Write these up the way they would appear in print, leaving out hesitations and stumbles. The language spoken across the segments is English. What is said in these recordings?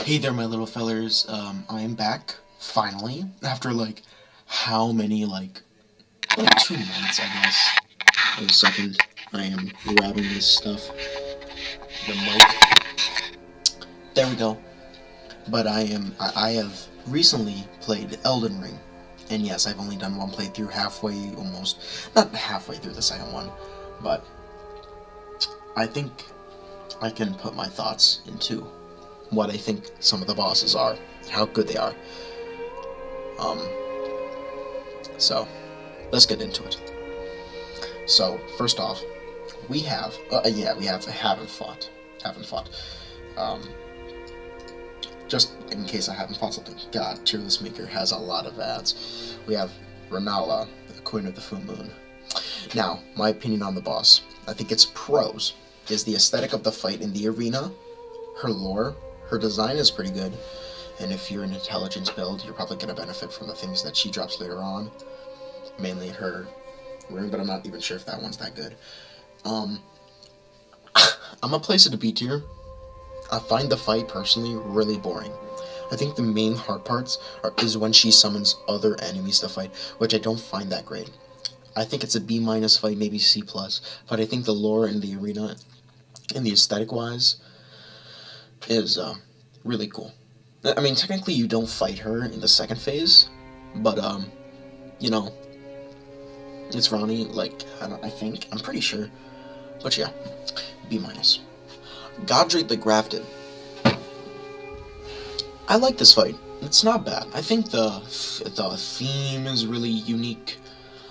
Hey there, my little fellers. I am back, finally, after, how many, 2 months, I guess. Wait a second. I am grabbing this stuff. The mic. There we go. But I have recently played Elden Ring. And yes, I've only done one playthrough halfway, almost. Not halfway through the second one, but I think I can put my thoughts into what I think some of the bosses are, how good they are. Um, so, let's get into it. So, first off, we haven't fought. Haven't fought. Um, just in case I haven't fought something. God, Tearless Maker has a lot of ads. We have Renala, the Queen of the Full Moon. Now, my opinion on the boss. I think its pros is the aesthetic of the fight in the arena, her lore, her design is pretty good, and if you're an intelligence build, you're probably going to benefit from the things that she drops later on. Mainly her rune, but I'm not even sure if that one's that good. I'm gonna place it a B tier. I find the fight personally really boring. I think the main hard parts is when she summons other enemies to fight, which I don't find that great. I think it's a B minus fight, maybe C plus, but I think the lore in the arena, in the aesthetic wise, is really cool. I mean, technically you don't fight her in the second phase, but you know, it's Ronnie. I think I'm pretty sure, but yeah, B minus. Godric the Grafted. I like this fight. It's not bad. I think the theme is really unique.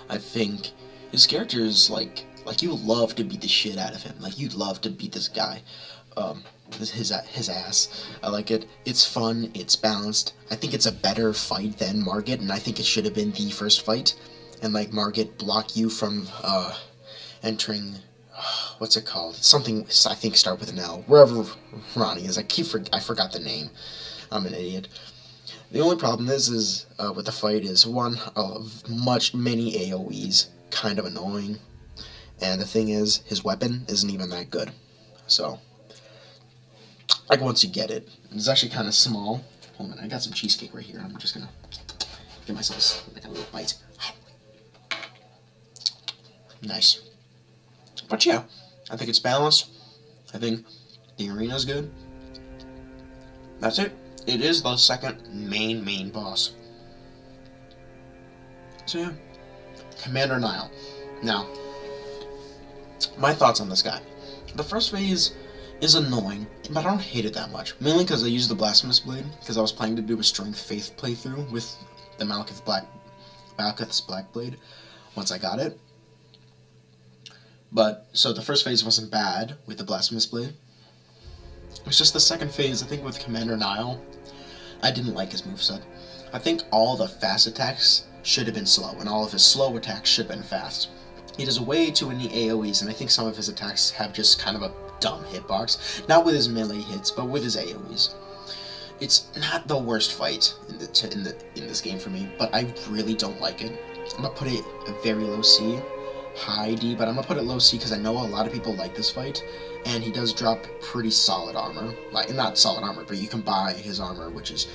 I think his character is like you love to beat the shit out of him. Like you'd love to beat this guy. His ass. I like it. It's fun. It's balanced. I think it's a better fight than Margit, and I think it should have been the first fight. And like Margit block you from entering. What's it called? Something I think start with an L. Wherever Ronnie is, I forgot the name. I'm an idiot. The only problem is with the fight is one of many AOE's, kind of annoying, and the thing is his weapon isn't even that good. So, like once you get it, it's actually kind of small. Hold on, I got some cheesecake right here. I'm just gonna give myself like a little bite. Nice. But yeah, I think it's balanced. I think the arena's good. That's it. It is the second main boss. So yeah, Commander Nile. Now, my thoughts on this guy. The first phase is annoying, but I don't hate it that much. Mainly because I used the Blasphemous Blade, because I was planning to do a Strength Faith playthrough with the Malekith's Black Blade once I got it. But, so the first phase wasn't bad with the Blasphemous Blade. It's just the second phase, I think with Commander Nile, I didn't like his moveset. I think all the fast attacks should have been slow, and all of his slow attacks should have been fast. He does way too many AoEs, and I think some of his attacks have just kind of a dumb hitbox. Not with his melee hits, but with his AoEs. It's not the worst fight in this game for me, but I really don't like it. I'm gonna put it a very low C. High D, but I'm gonna put it low C because I know a lot of people like this fight, and he does drop pretty solid armor. Like, not solid armor, but you can buy his armor, which is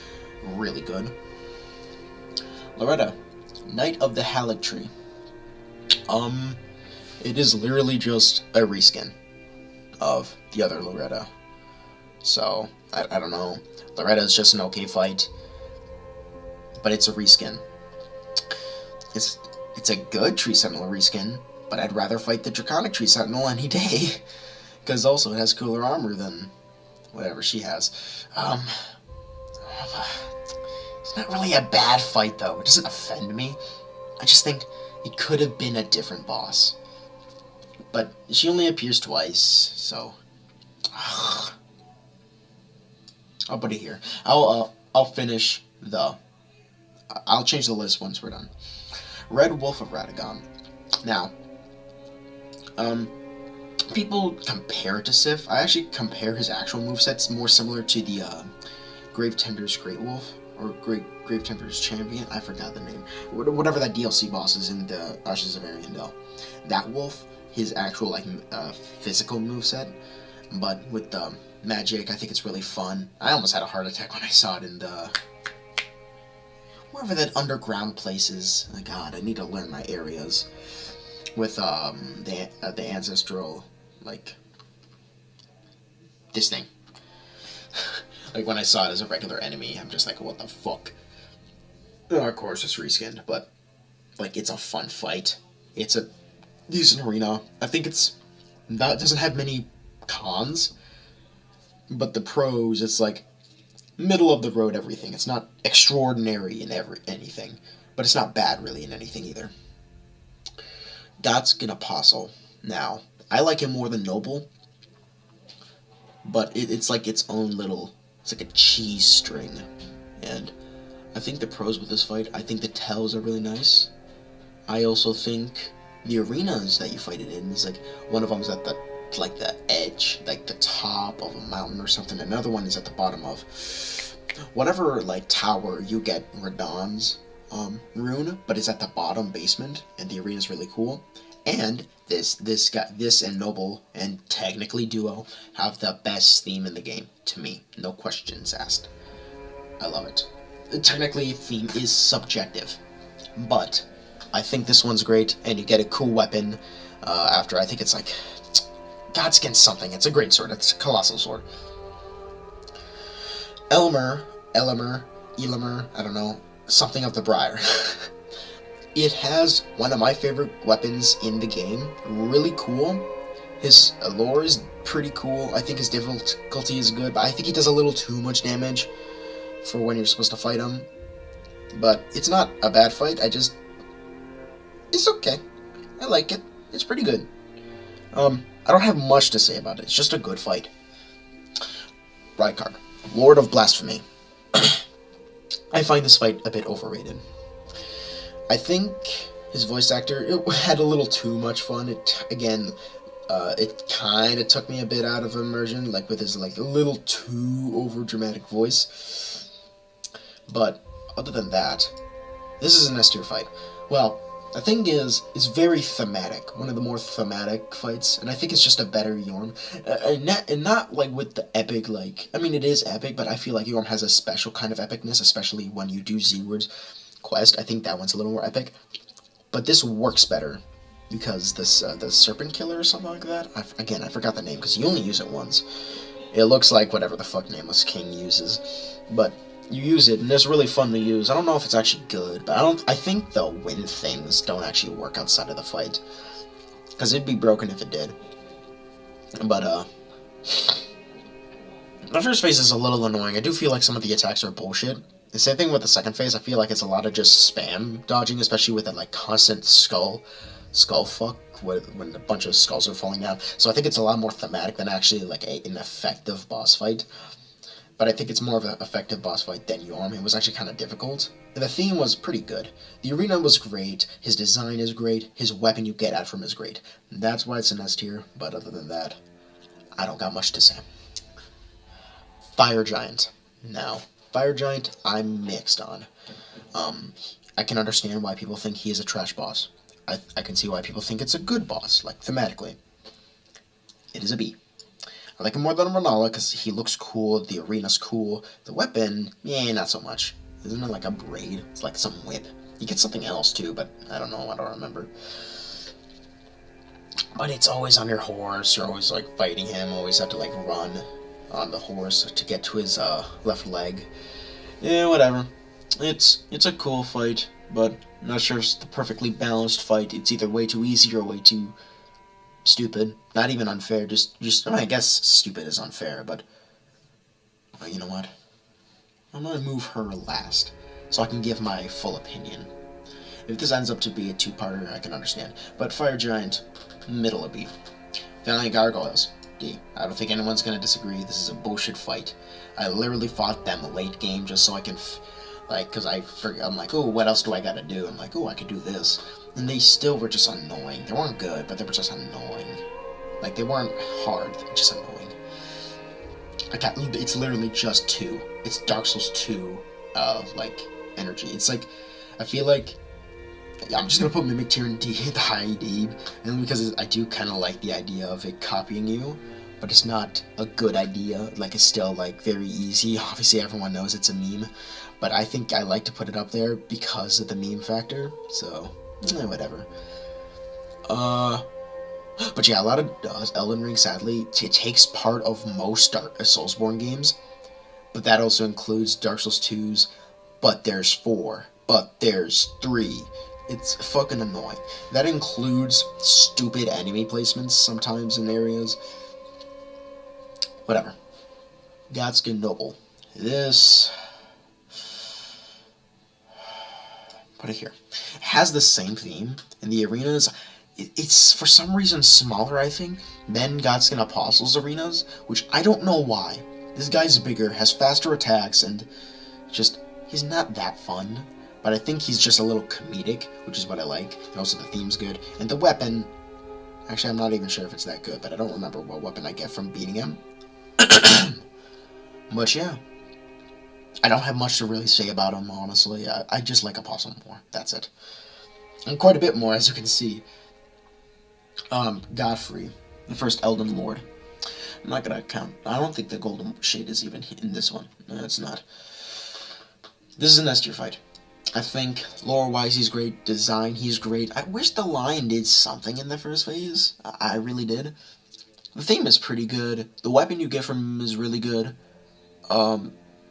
really good. Loretta, Knight of the Haligtree. It is literally just a reskin of the other Loretta. So, I don't know. Loretta is just an okay fight, but it's a reskin. It's a good Tree Sentinel reskin, but I'd rather fight the Draconic Tree Sentinel any day, because also it has cooler armor than whatever she has. It's not really a bad fight, though. It doesn't offend me. I just think it could have been a different boss. But she only appears twice, so I'll put it here. I'll finish I'll change the list once we're done. Red Wolf of Radagon. Now, people compare it to Sif. I actually compare his actual movesets more similar to the Gravetender's Great Wolf, or Gravetender's Champion. I forgot the name. Whatever that DLC boss is in the Ashes of Ariandel. That wolf, his actual physical moveset, but with the magic. I think it's really fun. I almost had a heart attack when I saw it in the wherever that underground place is. Oh, God, I need to learn my areas with the ancestral, like this thing. Like when I saw it as a regular enemy, I'm just like, what the fuck? Of course, it's reskinned, but like it's a fun fight. It's a decent arena. I think it doesn't have many cons, but the pros, it's like middle of the road everything. It's not extraordinary in anything, but it's not bad really in anything either. Gotsk an apostle. Now, I like him more than Noble, but it's like its own little, it's like a cheese string. And I think the pros with this fight, I think the tells are really nice. I also think the arenas that you fight it in is like, one of them's at the edge, like the top of a mountain or something. Another one is at the bottom of whatever like tower you get Radon's rune, but it's at the bottom basement, and the arena's really cool. And this and Noble and technically Duo have the best theme in the game to me. No questions asked. I love it. Technically, theme is subjective, but I think this one's great, and you get a cool weapon after. I think it's like Godskin something. It's a great sword. It's a colossal sword. Elmer, I don't know, something of the Briar. It has one of my favorite weapons in the game. Really cool. His lore is pretty cool. I think his difficulty is good, but I think he does a little too much damage for when you're supposed to fight him. But it's not a bad fight. It's okay. I like it. It's pretty good. I don't have much to say about it. It's just a good fight. Rykard, Lord of Blasphemy. I find this fight a bit overrated. I think his voice actor had a little too much fun. It kind of took me a bit out of immersion, like with his like a little too over dramatic voice. But other than that, this is an S tier fight. Well, the thing is, it's very thematic. One of the more thematic fights, and I think it's just a better Yorm. And not like with the epic, like, I mean, it is epic, but I feel like Yorm has a special kind of epicness, especially when you do Z-Word's quest. I think that one's a little more epic. But this works better, because this, the Serpent Killer or something like that, I forgot the name, because you only use it once. It looks like whatever the fuck Nameless King uses, but you use it, and it's really fun to use. I don't know if it's actually good, but I think the wind things don't actually work outside of the fight, because it'd be broken if it did. But, the first phase is a little annoying. I do feel like some of the attacks are bullshit. The same thing with the second phase. I feel like it's a lot of just spam dodging, especially with that, like, constant skull fuck, when a bunch of skulls are falling down. So I think it's a lot more thematic than actually, like, an effective boss fight. But I think it's more of an effective boss fight than Yorm. It was actually kind of difficult. And the theme was pretty good. The arena was great. His design is great. His weapon you get out from is great. And that's why it's an S tier. But other than that, I don't got much to say. Fire Giant. Now, Fire Giant, I'm mixed on. I can understand why people think he is a trash boss. I can see why people think it's a good boss, like thematically. It is a B. I like him more than Renala because he looks cool, the arena's cool. The weapon, not so much. Isn't it like a braid? It's like some whip. You get something else too, but I don't know, I don't remember. But it's always on your horse, you're always like fighting him, always have to like run on the horse to get to his left leg. Yeah, whatever. It's a cool fight, but I'm not sure it's the perfectly balanced fight. It's either way too easy or way too stupid. Not even unfair, just I mean, I guess stupid is unfair, but you know what? I'm gonna move her last, so I can give my full opinion. If this ends up to be a two-parter, I can understand. But Fire Giant, middle of B. Valiant Gargoyles, D. I don't think anyone's gonna disagree. This is a bullshit fight. I literally fought them late game just so I can, because I'm like, oh, what else do I gotta do? I'm like, oh, I could do this. And they still were just annoying. They weren't good, but they were just annoying. Like, they weren't hard, they were just annoying. It's literally just 2. It's Dark Souls 2, like, energy. It's like, I feel like, I'm just gonna put Mimic Tier in D, the high D, and because I do kind of like the idea of it copying you, but it's not a good idea. Like, it's still like very easy. Obviously, everyone knows it's a meme, but I think I like to put it up there because of the meme factor. So, whatever. But yeah, a lot of Elden Ring, sadly, it takes part of most Soulsborne games, but that also includes Dark Souls 2's, but there's 4, but there's 3. It's fucking annoying. That includes stupid enemy placements sometimes in areas. Whatever. Gatskin Noble. This... Put it here. It has the same theme, and the arenas... It's for some reason smaller, I think, than Godskin Apostles arenas, which I don't know why. This guy's bigger, has faster attacks, and just, he's not that fun. But I think he's just a little comedic, which is what I like. And also the theme's good. And the weapon, actually I'm not even sure if it's that good, but I don't remember what weapon I get from beating him. But yeah, I don't have much to really say about him, honestly. I just like Apostle more, that's it. And quite a bit more, as you can see. Godfrey, the first Elden Lord. I'm not gonna count. I don't think the Golden Shade is even in this one. No, it's not. This is an S tier fight. I think lore-wise he's great. Design, he's great. I wish the lion did something in the first phase. I really did. The theme is pretty good. The weapon you get from him is really good.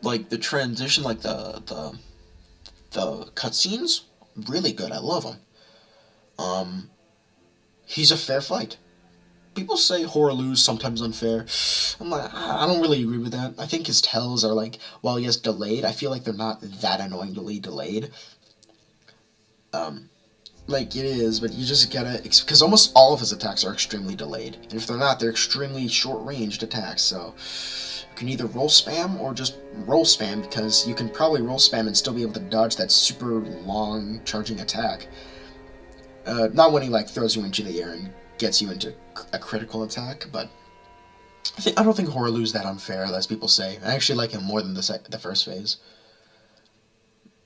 Like the transition, like the cutscenes, really good. I love them. He's a fair fight. People say Horaloo's sometimes unfair. I'm like, I don't really agree with that. I think his tells are like, well, yes, delayed. I feel like they're not that annoyingly delayed. Like it is, but you just gotta, because almost all of his attacks are extremely delayed. And if they're not, they're extremely short-ranged attacks, so you can either roll spam or just roll spam, because you can probably roll spam and still be able to dodge that super long charging attack. Not when he like throws you into the air and gets you into a critical attack, but I don't think Horaloo's that unfair, as people say. I actually like him more than the first phase.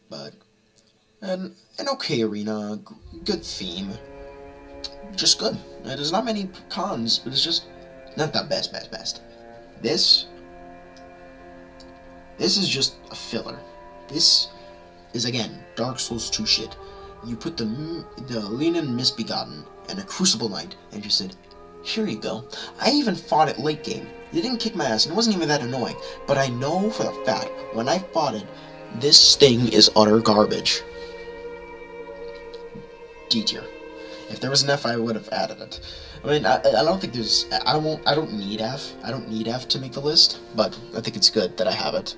But an okay arena, good theme, just good. There's not many cons, but it's just not the best. This is just a filler. This is again Dark Souls 2 shit. You put the Lenin Misbegotten and a Crucible Knight, and you said, here you go. I even fought it late game. You didn't kick my ass, and it wasn't even that annoying. But I know for the fact, when I fought it, this thing is utter garbage. D tier. If there was an F, I would have added it. I mean, I don't think there's... I don't need F. I don't need F to make the list, but I think it's good that I have it.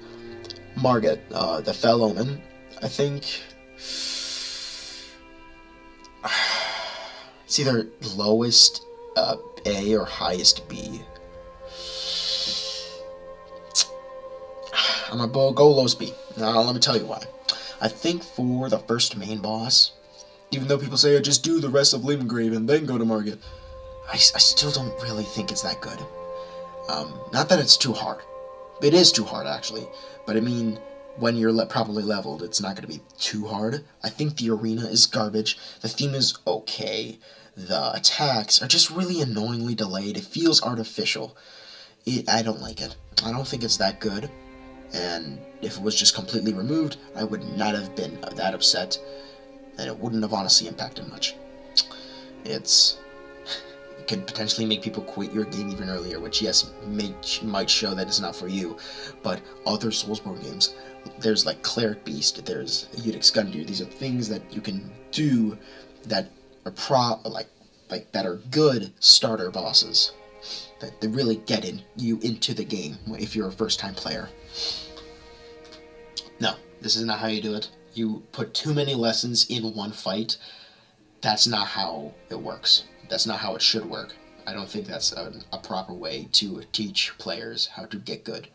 Margit, the Fell Omen. I think... It's either lowest A or highest B. I'm gonna go lowest B. Now, let me tell you why. I think for the first main boss, even though people say, just do the rest of Limgrave and then go to Margit, I still don't really think it's that good. Not that it's too hard. It is too hard, actually. But I mean, when you're properly leveled, it's not going to be too hard. I think the arena is garbage. The theme is okay. The attacks are just really annoyingly delayed. It feels artificial. I don't like it. I don't think it's that good. And if it was just completely removed, I would not have been that upset. And it wouldn't have honestly impacted much. It could potentially make people quit your game even earlier, which, yes, might show that it's not for you. But other Soulsborne games, there's like Cleric Beast, there's Eudex Gundyr. These are things that you can do that are that are good starter bosses that they really get you into the game if you're a first-time player. No, this is not how you do it. You put too many lessons in one fight. That's not how it works. That's not how it should work. I don't think that's a proper way to teach players how to get good.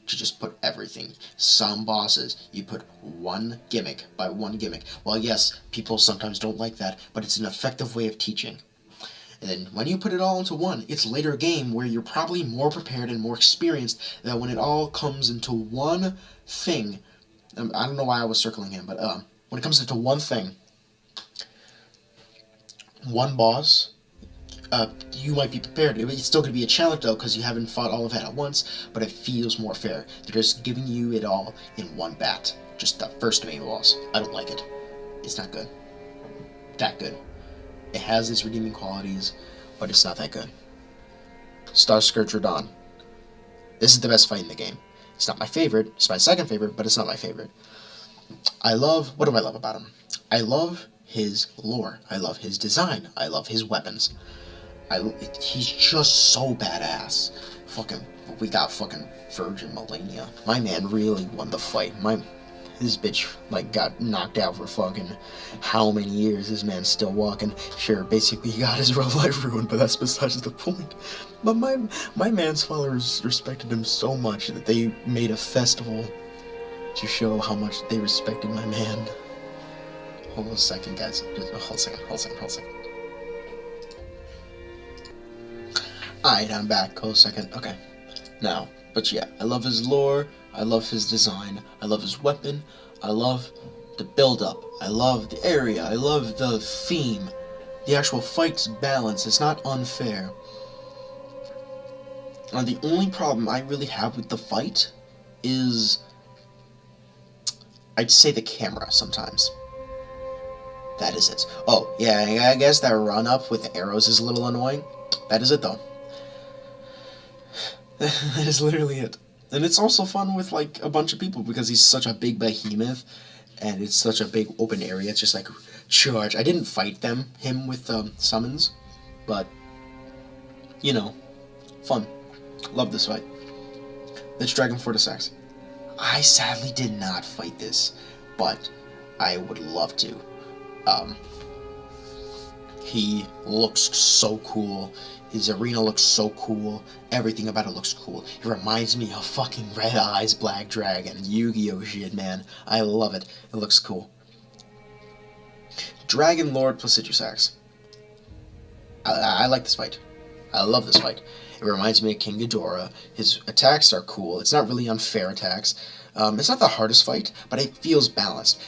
To just put everything. Some bosses, you put one gimmick by one gimmick. Well, yes, people sometimes don't like that, but it's an effective way of teaching. And then when you put it all into one, it's later game where you're probably more prepared and more experienced that when it all comes into one thing, I don't know why I was circling him, but when it comes into one thing, one boss, you might be prepared. It's still going to be a challenge though, because you haven't fought all of it at once, but it feels more fair. They're just giving you it all in one bat. Just the first main boss. I don't like it. It's not good. That good. It has its redeeming qualities, but it's not that good. Star Scourger Dawn. This is the best fight in the game. It's not my favorite. It's my second favorite, but it's not my favorite. What do I love about him? I love his lore. I love his design. I love his weapons. He's just so badass. We got fucking Virgin Millennia. My man really won the fight. This bitch, like, got knocked out for fucking how many years. This man's still walking. Sure, basically he got his real life ruined, but that's besides the point. But my man's followers respected him so much that they made a festival to show how much they respected my man. Hold on a second, guys. Hold a second. Alright, I'm back. Hold a second. Okay. Now, but yeah, I love his lore. I love his design. I love his weapon. I love the build-up. I love the area. I love the theme. The actual fight's balance. It's not unfair. And the only problem I really have with the fight is, I'd say, the camera sometimes. That is it. Oh, yeah, I guess that run-up with the arrows is a little annoying. That is it, though. That is literally it. And it's also fun with, like, a bunch of people, because he's such a big behemoth, and it's such a big open area. It's just like, charge. I didn't fight him with summons, but, you know, fun. Love this fight. It's Dragon Fortis. I sadly did not fight this, but I would love to. He looks so cool. His arena looks so cool. Everything about it looks cool. It reminds me of fucking Red Eyes Black Dragon. Yu-Gi-Oh shit, man. I love it. It looks cool. Dragon Lord plus Citrus. I like this fight. I love this fight. It reminds me of King Ghidorah. His attacks are cool. It's not really unfair attacks. It's not the hardest fight, but it feels balanced.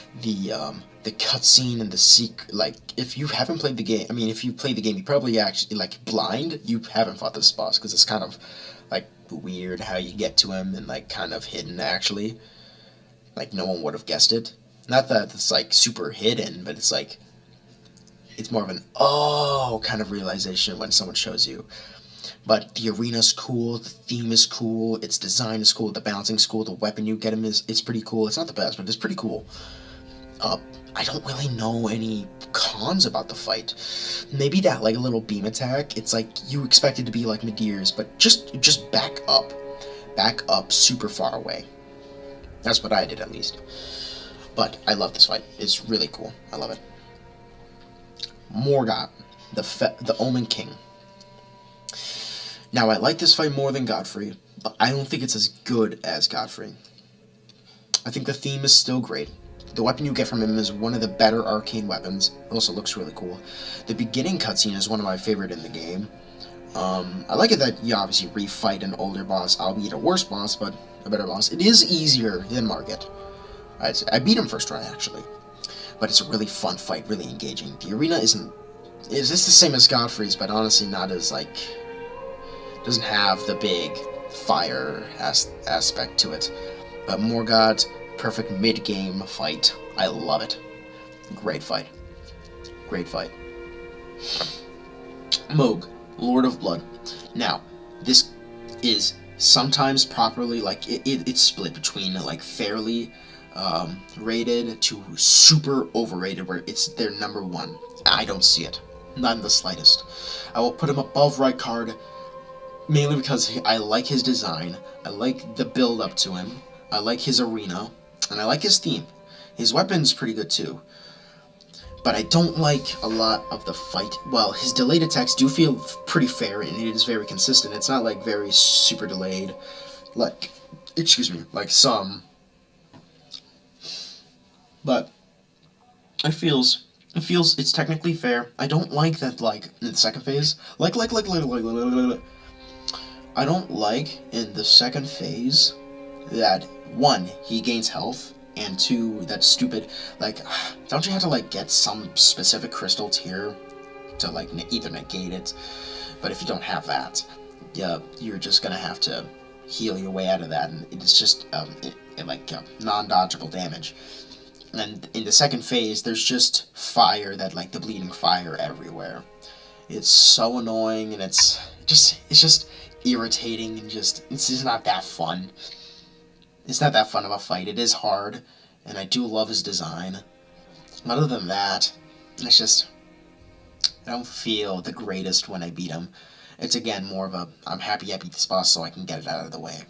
The cutscene and the like, if you haven't played the game, I mean, if you played the game, you probably actually, like, blind, you haven't fought this boss, because it's kind of, like, weird how you get to him, and, like, kind of hidden, actually. Like, no one would have guessed it. Not that it's, like, super hidden, but it's, like, it's more of an, oh, kind of realization when someone shows you. But the arena's cool, the theme is cool, its design is cool, the balancing's cool, the weapon you get him it's pretty cool. It's not the best, but it's pretty cool. I don't really know any cons about the fight. Maybe that, like, little beam attack, it's like you expect it to be like Medeir's, but just back up. Back up super far away. That's what I did, at least. But I love this fight. It's really cool. I love it. Morgott, the Omen King. Now, I like this fight more than Godfrey, but I don't think it's as good as Godfrey. I think the theme is still great. The weapon you get from him is one of the better arcane weapons. It also looks really cool. The beginning cutscene is one of my favorite in the game. I like it that you obviously refight an older boss, albeit a worse boss, but a better boss. It is easier than Margit. I beat him first try, actually. But it's a really fun fight, really engaging. The arena is this the same as Godfrey's, but honestly not as, like, doesn't have the big fire aspect to it. But Morgott, perfect mid-game fight. I love it. Great fight. Great fight. Mohg, Lord of Blood. Now, this is sometimes properly, like, it's split between, like, fairly rated to super overrated, where it's their number one. I don't see it. Not in the slightest. I will put him above Rykard, mainly because I like his design, I like the build-up to him, I like his arena, and I like his theme. His weapon's pretty good too. But I don't like a lot of the fight. Well, his delayed attacks do feel pretty fair, and it is very consistent. It's not, like, very super delayed, like, like some. But it's technically fair. I don't like that, like, in the second phase, I don't like in the second phase that, one, he gains health, and two, that stupid, like, don't you have to, like, get some specific crystals here to, like, either negate it? But if you don't have that, yeah, you're just gonna have to heal your way out of that, and it's just non-dodgeable damage. And in the second phase, there's just fire, that like the bleeding fire everywhere. It's so annoying, and it's just irritating, and it's just not that fun. It's not that fun of a fight. It is hard, and I do love his design. But other than that, it's just, I don't feel the greatest when I beat him. It's again more of a, I'm happy I beat this boss so I can get it out of the way,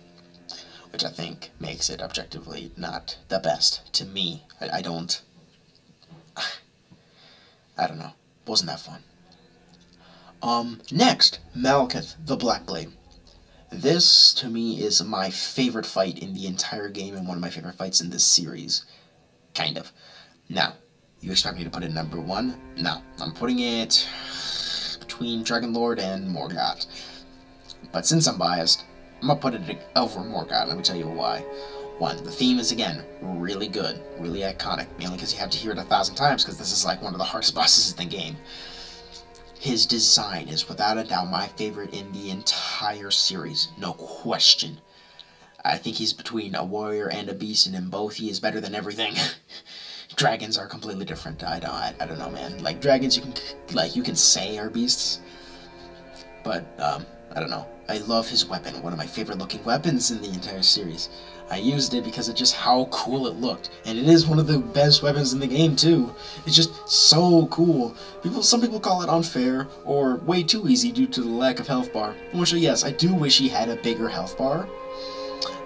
which I think makes it objectively not the best to me. I don't know. Wasn't that fun. Next, Malekith, the Black Blade. This, to me, is my favorite fight in the entire game and one of my favorite fights in this series. Kind of. Now, you expect me to put it number 1? No. I'm putting it between Dragonlord and Morgott. But since I'm biased, I'm gonna put it over Morgott. Let me tell you why. 1, the theme is, again, really good, really iconic, mainly because you have to hear it 1,000 times, because this is like one of the hardest bosses in the game. His design is without a doubt my favorite in the entire series, no question. I think he's between a warrior and a beast, and in both he is better than everything. Dragons are completely different. I don't know, man. Like, dragons you can say are beasts, but I don't know. I love his weapon, one of my favorite looking weapons in the entire series. I used it because of just how cool it looked, and it is one of the best weapons in the game too. It's just so cool. Some people call it unfair or way too easy due to the lack of health bar. Which, yes, I do wish he had a bigger health bar,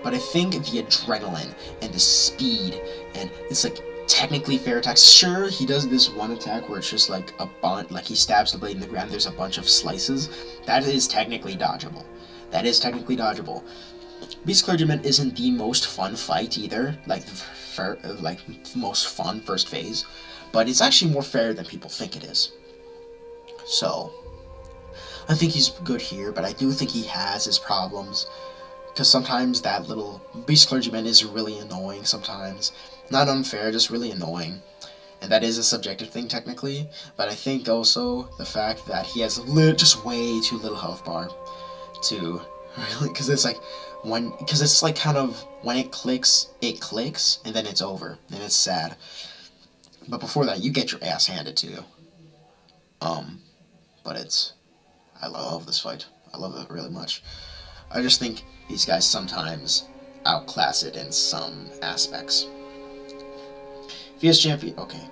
but I think the adrenaline and the speed, and it's like technically fair attacks. Sure, he does this one attack where it's just like a bunch, like he stabs the blade in the ground, there's a bunch of slices. That is technically dodgeable. Beast Clergyman isn't the most fun fight either, like the most fun first phase, but it's actually more fair than people think it is. So, I think he's good here, but I do think he has his problems, because sometimes that little Beast Clergyman is really annoying sometimes. Not unfair, just really annoying. And that is a subjective thing technically, but I think also the fact that he has just way too little health bar to really, because it's like kind of when it clicks, and then it's over, and it's sad. But before that, you get your ass handed to you. But I love this fight. I love it really much. I just think these guys sometimes outclass it in some aspects. VS Champion, okay.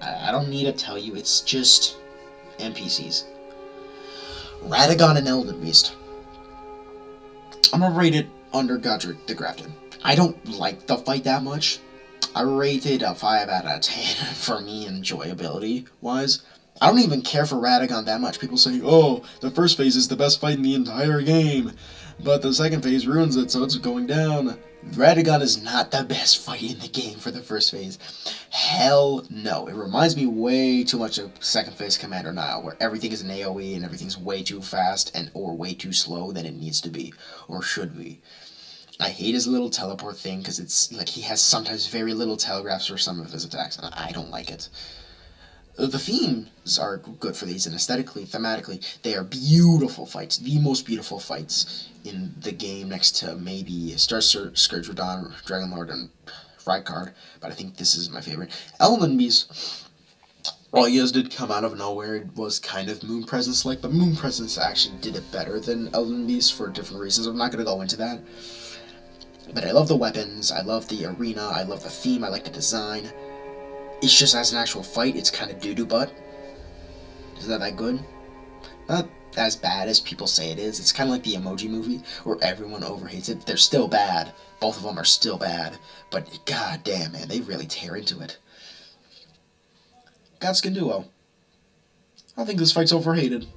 I don't need to tell you, it's just NPCs. Radagon and Elden Beast. I'm gonna rate it under Godric the Grafted. I don't like the fight that much. I rate it a 5 out of 10 for me, enjoyability-wise. I don't even care for Radagon that much. People say, oh, the first phase is the best fight in the entire game, but the second phase ruins it, so it's going down. Radagon is not the best fight in the game for the first phase. Hell no. It reminds me way too much of second phase Commander Nile, where everything is an AoE and everything's way too fast or way too slow than it needs to be, or should be. I hate his little teleport thing, because it's like he has sometimes very little telegraphs for some of his attacks, and I don't like it. The themes are good for these, and aesthetically, thematically, they are beautiful fights. The most beautiful fights in the game, next to maybe Star Scourge, Radon, Dragonlord, and Rykard, but I think this is my favorite. Elden Beast, while Yaz did come out of nowhere, it was kind of Moon Presence-like, but Moon Presence actually did it better than Elden Beast for different reasons. I'm not going to go into that. But I love the weapons, I love the arena, I love the theme, I like the design. It's just as an actual fight, it's kind of doo-doo butt. Is that good? Not as bad as people say it is. It's kind of like the Emoji Movie, where everyone overhates it. They're still bad. Both of them are still bad. But god damn, man, they really tear into it. Godskin Duo. I think this fight's overhated.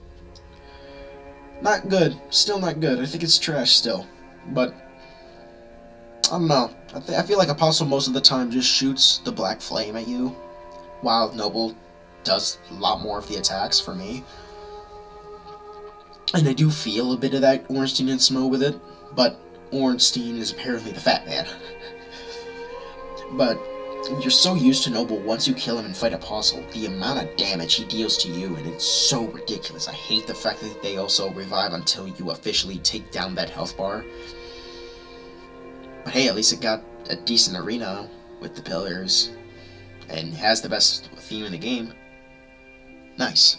Not good. Still not good. I think it's trash still. But I don't know. I feel like Apostle most of the time just shoots the black flame at you, while Noble does a lot more of the attacks for me. And I do feel a bit of that Ornstein and Smo with it, but Ornstein is apparently the fat man. But you're so used to Noble, once you kill him and fight Apostle, the amount of damage he deals to you, and it's so ridiculous. I hate the fact that they also revive until you officially take down that health bar. But hey, at least it got a decent arena with the pillars, and has the best theme in the game. Nice.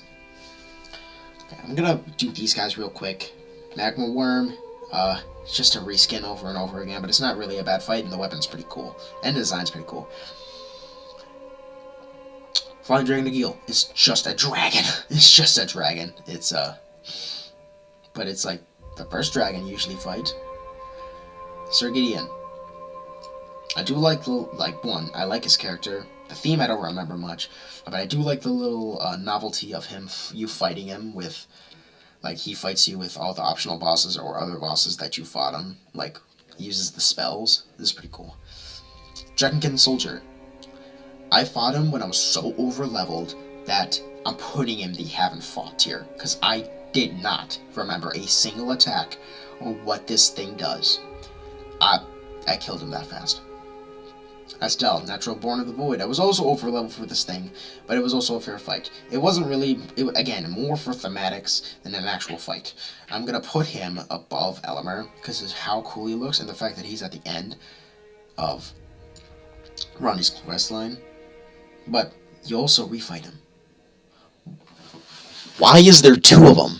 Okay, I'm gonna do these guys real quick. Magma Worm, it's just a reskin over and over again, but it's not really a bad fight, and the weapon's pretty cool. And the design's pretty cool. Flying Dragon Nagil is just a dragon. It's just a dragon. It's, but it's like the first dragon you usually fight. Sir Gideon. I do like one, I like his character. The theme I don't remember much, but I do like the little novelty of you fighting him with, like, he fights you with all the optional bosses or other bosses that you fought him. Like, he uses the spells. This is pretty cool. Dragonkin Soldier. I fought him when I was so over-leveled that I'm putting him the haven't fought tier, because I did not remember a single attack or what this thing does. I killed him that fast. Astel, Natural Born of the Void. I was also over-leveled for this thing, but it was also a fair fight. It wasn't really, again, more for thematics than an actual fight. I'm going to put him above Elimer, because of how cool he looks, and the fact that he's at the end of Ronnie's quest line. But you also refight him. Why is there two of them?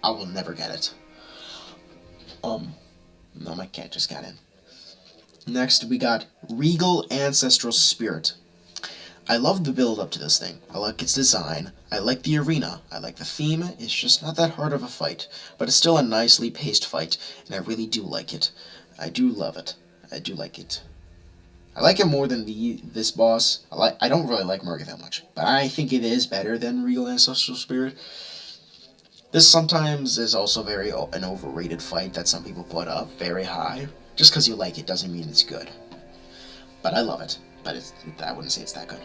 I will never get it. No, my cat just got in. Next, we got Regal Ancestral Spirit. I love the build up to this thing. I like its design. I like the arena. I like the theme. It's just not that hard of a fight, but it's still a nicely paced fight, and I really do like it. I do love it. I do like it. I like it more than this boss. I don't really like Murga that much, but I think it is better than Regal Ancestral Spirit. This sometimes is also an overrated fight that some people put up very high. Just because you like it doesn't mean it's good. But I love it. But I wouldn't say it's that good.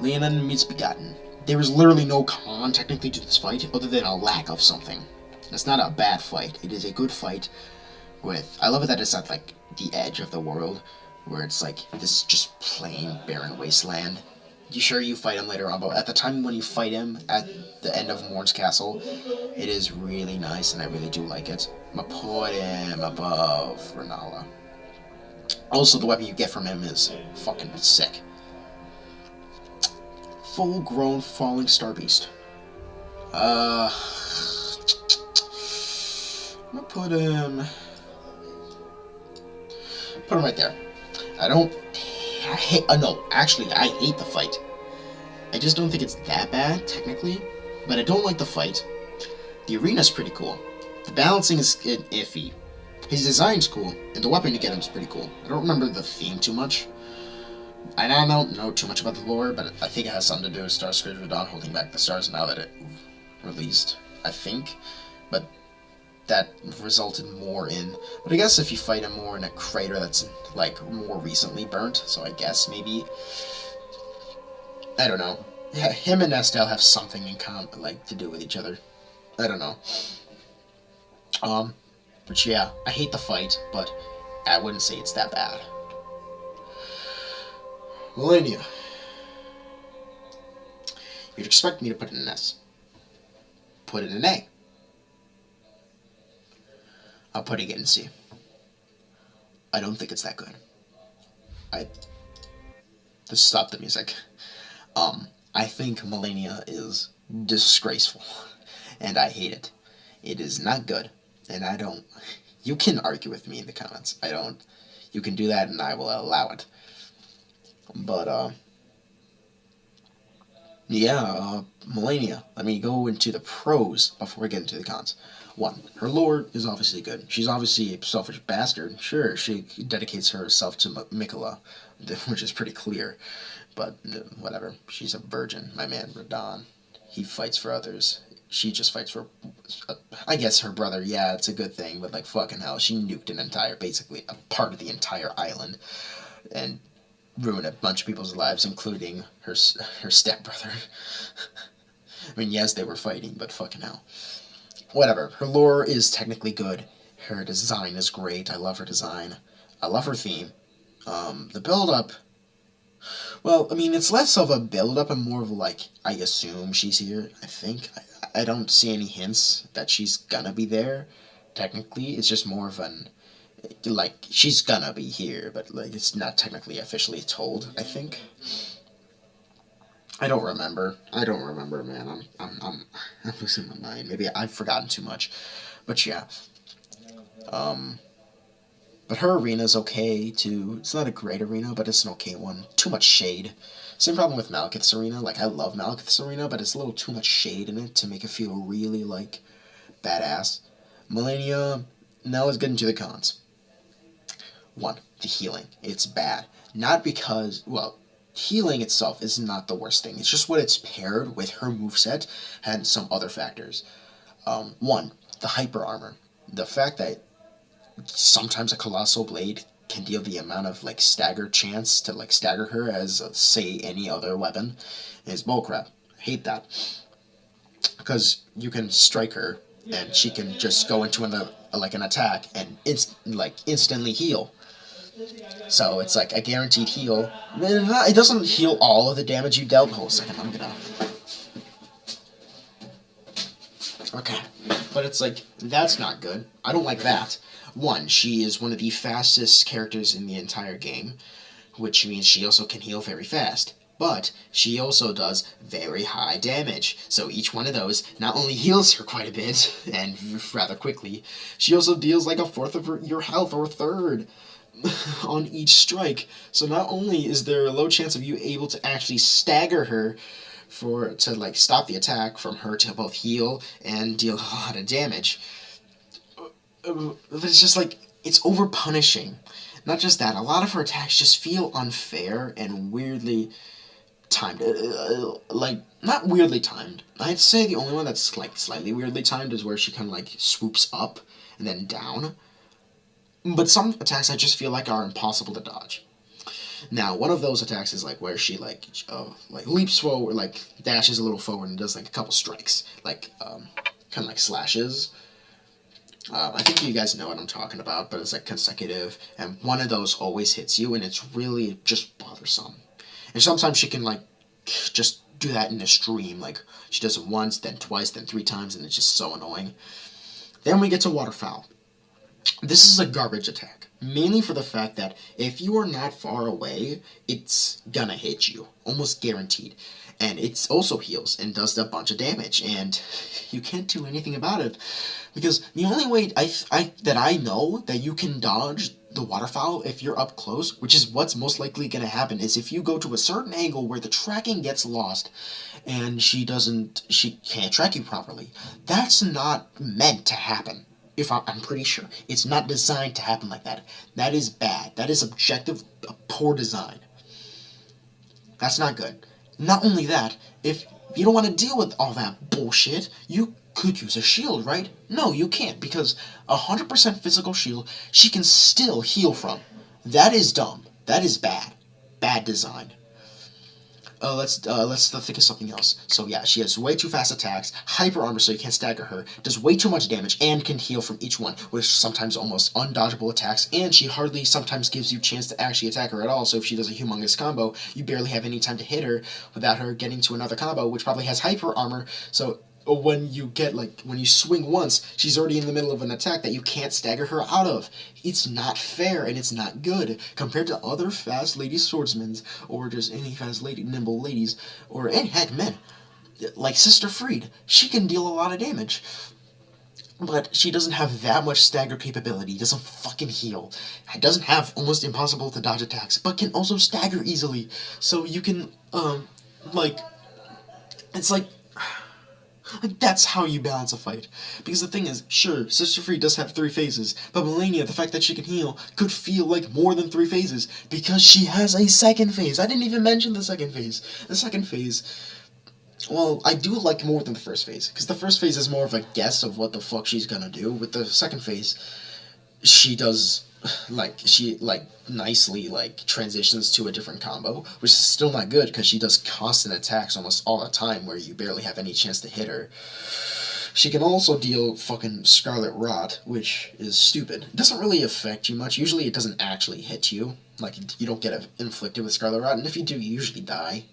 Leonin meets Begotten. There is literally no con technically to this fight other than a lack of something. It's not a bad fight. It is a good fight with... I love it that it's at like the edge of the world, where it's like this just plain barren wasteland. You fight him later on, but at the time when you fight him at the end of Morn's Castle, it is really nice, and I really do like it. I'm gonna put him above Renala. Also, the weapon you get from him is fucking sick. Full-grown Falling Star Beast. I'm gonna put him right there. I hate the fight. I just don't think it's that bad, technically, but I don't like the fight. The arena's pretty cool. The balancing is iffy. His design's cool, and the weapon you get him is pretty cool. I don't remember the theme too much. I don't know too much about the lore, but I think it has something to do with Star Scourge of Dawn holding back the stars now that it released, I think. But that resulted more in... But I guess if you fight him more in a crater that's, like, more recently burnt, so I guess maybe... I don't know. Yeah, him and Estelle have something in common, like, to do with each other. I don't know. But yeah, I hate the fight, but I wouldn't say it's that bad. Millennia. You'd expect me to put it in an S. Put it in an A. I'll put it in C. I don't think it's that good. Just stop the music. I think Millennia is disgraceful, and I hate it. It is not good, and I don't... You can argue with me in the comments. I don't... You can do that, and I will allow it. But, yeah, Millennia. Let me go into the pros before we get into the cons. 1, her lore is obviously good. She's obviously a selfish bastard. Sure, she dedicates herself to Mikola, which is pretty clear. But, whatever. She's a virgin. My man, Radon. He fights for others. She just fights for... I guess her brother, yeah, it's a good thing. But, like, fucking hell, she nuked basically, a part of the entire island. And ruined a bunch of people's lives, including her stepbrother. I mean, yes, they were fighting, but fucking hell. Whatever. Her lore is technically good. Her design is great. I love her design. I love her theme. The build-up, well, I mean, it's less of a build-up and more of like, I assume she's here, I think. I don't see any hints that she's gonna be there, technically. It's just more of an, like, she's gonna be here, but, like, it's not technically officially told, I think. I don't remember. I don't remember, man. I'm losing my mind. Maybe I've forgotten too much. But yeah. Um, but her arena's okay, too. It's not a great arena, but it's an okay one. Too much shade. Same problem with Malekith's arena. Like, I love Malekith's arena, but it's a little too much shade in it to make it feel really, like, badass. Millennia, now let's get into the cons. One, the healing. It's bad. Not because, well, healing itself is not the worst thing. It's just what it's paired with her moveset and some other factors. One, the hyper armor. The fact that sometimes a colossal blade can deal the amount of like stagger chance to like stagger her as say any other weapon is bullcrap. I hate that because you can strike her and she can just go into an attack and instantly heal. So it's like a guaranteed heal. It doesn't heal all of the damage you dealt. Hold a second, I'm gonna. Okay. But it's like, that's not good. I don't like that. One, she is one of the fastest characters in the entire game, which means she also can heal very fast. But she also does very high damage. So each one of those not only heals her quite a bit, and rather quickly, she also deals like a fourth of your health, or a third, on each strike. So not only is there a low chance of you able to actually stagger her to like stop the attack from her to both heal and deal a lot of damage, but it's just like, it's over punishing. Not just that, a lot of her attacks just feel unfair and weirdly timed. Like, not weirdly timed. I'd say the only one that's like slightly weirdly timed is where she kind of like swoops up and then down. But some attacks I just feel like are impossible to dodge. Now, one of those attacks is like where she like leaps forward, like dashes a little forward and does like a couple strikes, like kind of like slashes. I think you guys know what I'm talking about, but it's like consecutive, and one of those always hits you, and it's really just bothersome. And sometimes she can like just do that in a stream, like she does it once, then twice, then 3 times, and it's just so annoying. Then we get to Waterfowl. This is a garbage attack, mainly for the fact that if you are not far away, it's gonna hit you, almost guaranteed. And it also heals and does a bunch of damage, and you can't do anything about it, because the only way that I know that you can dodge the waterfowl if you're up close, which is what's most likely going to happen, is if you go to a certain angle where the tracking gets lost and she can't track you properly. That's not meant to happen. I'm pretty sure. It's not designed to happen like that. That is bad. That is objective, poor design. That's not good. Not only that, if you don't want to deal with all that bullshit, you could use a shield, right? No, you can't, because 100% physical shield, she can still heal from. That is dumb. That is bad. Bad design. Let's think of something else. So yeah, she has way too fast attacks, hyper armor so you can't stagger her, does way too much damage, and can heal from each one, which sometimes almost undodgeable attacks, and she hardly sometimes gives you a chance to actually attack her at all, so if she does a humongous combo, you barely have any time to hit her without her getting to another combo, which probably has hyper armor, so when you swing once, she's already in the middle of an attack that you can't stagger her out of. It's not fair, and it's not good, compared to other fast lady swordsmen, or just any fast nimble ladies, or any, heck, men. Like Sister Fried, she can deal a lot of damage. But she doesn't have that much stagger capability, doesn't fucking heal, doesn't have almost impossible to dodge attacks, but can also stagger easily. So you can, it's like, that's how you balance a fight. Because the thing is, sure, Sister Fried does have 3 phases, but Melania, the fact that she can heal, could feel like more than 3 phases, because she has a second phase. I didn't even mention the second phase. The second phase, well, I do like more than the first phase, because the first phase is more of a guess of what the fuck she's gonna do. With the second phase, she does, nicely, transitions to a different combo, which is still not good, because she does constant attacks almost all the time, where you barely have any chance to hit her. She can also deal fucking Scarlet Rot, which is stupid. It doesn't really affect you much. Usually it doesn't actually hit you. Like, you don't get inflicted with Scarlet Rot, and if you do, you usually die.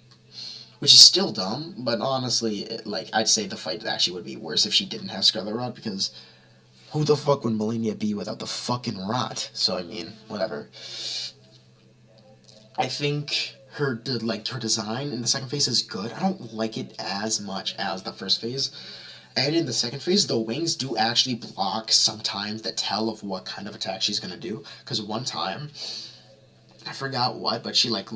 Which is still dumb, but honestly, like, I'd say the fight actually would be worse if she didn't have Scarlet Rot, because who the fuck would Malenia be without the fucking rot? So, I mean, whatever. I think her design in the second phase is good. I don't like it as much as the first phase. And in the second phase, the wings do actually block sometimes that tell of what kind of attack she's gonna do. Because one time, I forgot what, but she like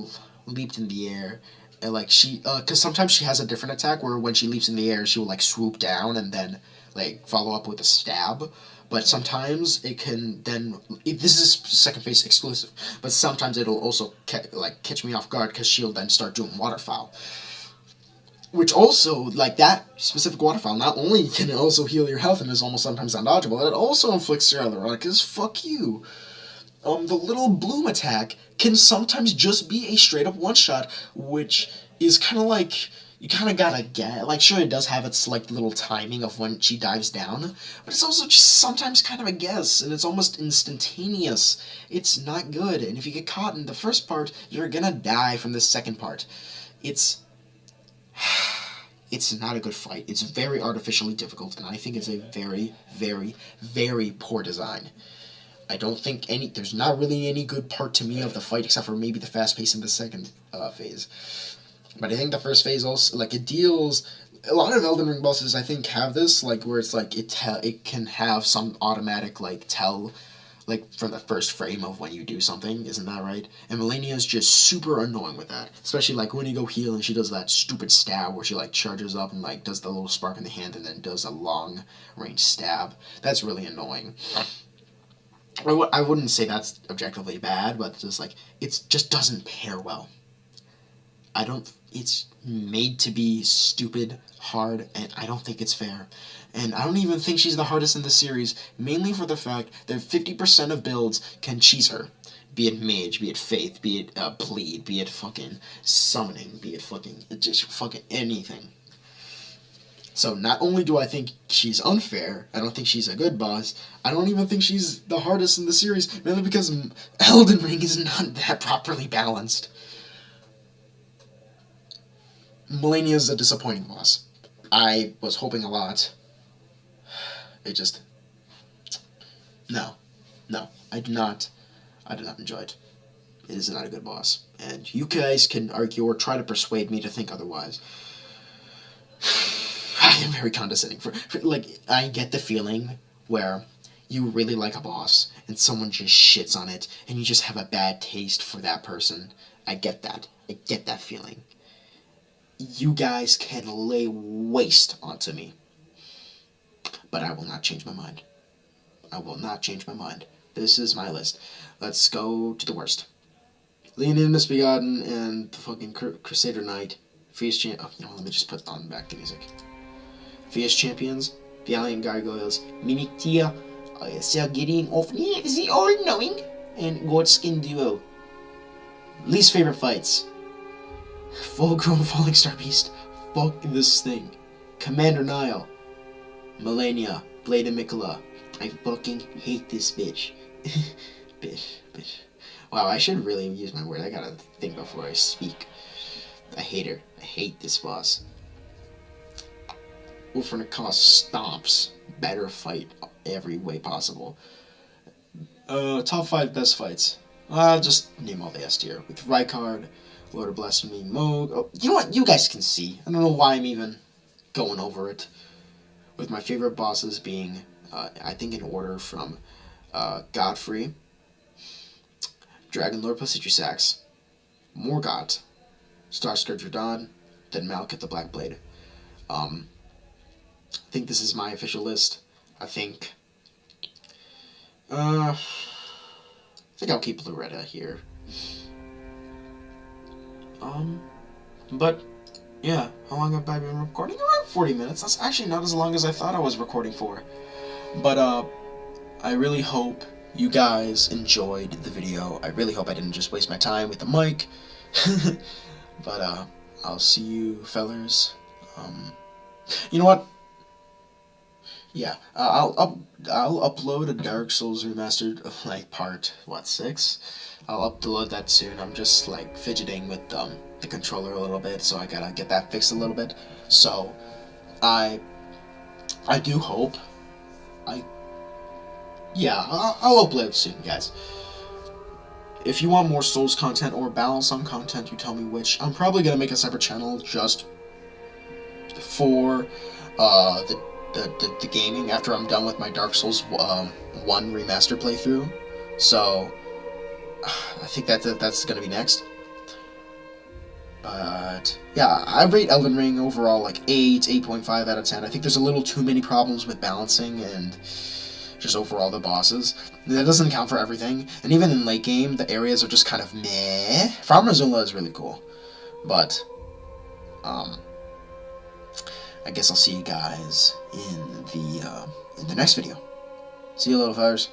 leaped in the air. And like because sometimes she has a different attack where when she leaps in the air, she will like swoop down and then like follow up with a stab. But sometimes it can then. This is second phase exclusive, but sometimes it'll also catch me off guard because she'll then start doing waterfowl. Which also, like, that specific waterfowl, not only can it also heal your health and is almost sometimes undodgeable, it also inflicts Scarlet Rot, because fuck you. The little bloom attack can sometimes just be a straight-up one-shot, which is kind of like, you kind of gotta get, like, sure, it does have its, like, little timing of when she dives down, but it's also just sometimes kind of a guess, and it's almost instantaneous. It's not good, and if you get caught in the first part, you're gonna die from the second part. It's not a good fight. It's very artificially difficult, and I think it's a very, very, very poor design. I don't think there's not really any good part to me of the fight, except for maybe the fast pace in the second phase. But I think the first phase also, like, it deals, a lot of Elden Ring bosses, I think, have this, like, where it's like, it can have some automatic, like, tell, like, from the first frame of when you do something, isn't that right? And Malenia is just super annoying with that. Especially, like, when you go heal and she does that stupid stab where she, like, charges up and, like, does the little spark in the hand and then does a long-range stab. That's really annoying. I wouldn't say that's objectively bad, but just, like, it just doesn't pair well. It's made to be stupid, hard, and I don't think it's fair. And I don't even think she's the hardest in the series, mainly for the fact that 50% of builds can cheese her. Be it mage, be it faith, be it bleed, be it fucking summoning, be it just fucking anything. So not only do I think she's unfair, I don't think she's a good boss, I don't even think she's the hardest in the series, mainly because Elden Ring is not that properly balanced. Malenia's a disappointing boss. I was hoping a lot. It just... No, I do not enjoy it. It is not a good boss. And you guys can argue or try to persuade me to think otherwise. I am very condescending. Like, I get the feeling where you really like a boss and someone just shits on it and you just have a bad taste for that person. I get that. I get that feeling. You guys can lay waste onto me. But I will not change my mind. I will not change my mind. This is my list. Let's go to the worst. Leonin, Misbegotten, and the fucking Crusader Knight. Fierce Champions. Oh, you know, let me just put on back the music. Fierce Champions, Valiant Gargoyles, Mimictia, Sergedian Orphan, the All-Knowing, and Godskin Duo. Least favorite fights. Full-grown Falling Star Beast. Fuck this thing. Commander Nile. Malenia. Blade of Mikola. I fucking hate this bitch. bitch. Wow, I should really use my word. I gotta think before I speak. I hate her. I hate this boss. Ulfricka stomps. Better fight every way possible. Top 5 best fights. I'll just name all the S tier. With Rykard, Lord of Blasphemy, Moog. Oh, you know what? You guys can see. I don't know why I'm even going over it. With my favorite bosses being, I think in order from Godfrey, Dragon Lord Placidusax, Morgott, Starscourge Radahn, then Malekith the Black Blade. I think this is my official list. I think I'll keep Loretta here. But yeah, how long have I been recording? Around 40 minutes. That's actually not as long as I thought I was recording for. But I really hope you guys enjoyed the video. I really hope I didn't just waste my time with the mic. But I'll see you fellers. You know what? Yeah, I'll upload a Dark Souls remastered like part what 6. I'll upload that soon. I'm just like fidgeting with the controller a little bit, so I gotta get that fixed a little bit. So I I do hope I yeah I'll upload soon, guys. If you want more Souls content or balisong content, you tell me which. I'm probably gonna make a separate channel just for the gaming after I'm done with my Dark Souls 1 remaster playthrough. So I think that's gonna be next. But yeah, I rate Elden Ring overall like 8.5 out of 10. I think there's a little too many problems with balancing and just overall the bosses. That doesn't account for everything. And even in late game, the areas are just kind of meh. Farmerzula is really cool, but um, I guess I'll see you guys in the next video. See you, little fires.